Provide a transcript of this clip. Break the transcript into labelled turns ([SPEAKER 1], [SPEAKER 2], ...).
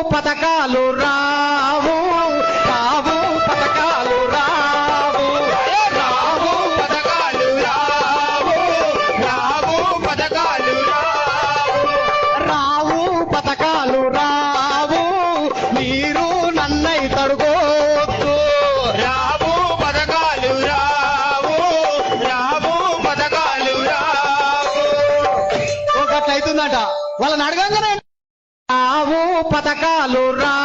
[SPEAKER 1] పథకాలు రావు రావు పథకాలు రావు రావు పథకాలు రావు రావు పథకాలు రావు పథకాలు రావు మీరు నన్నై తడుకోవద్దు రావు పథకాలు రావు రావు పథకాలు రావు ఒకట్లయితుందట వాళ్ళని అడగంగానే రావు పథకాలు రా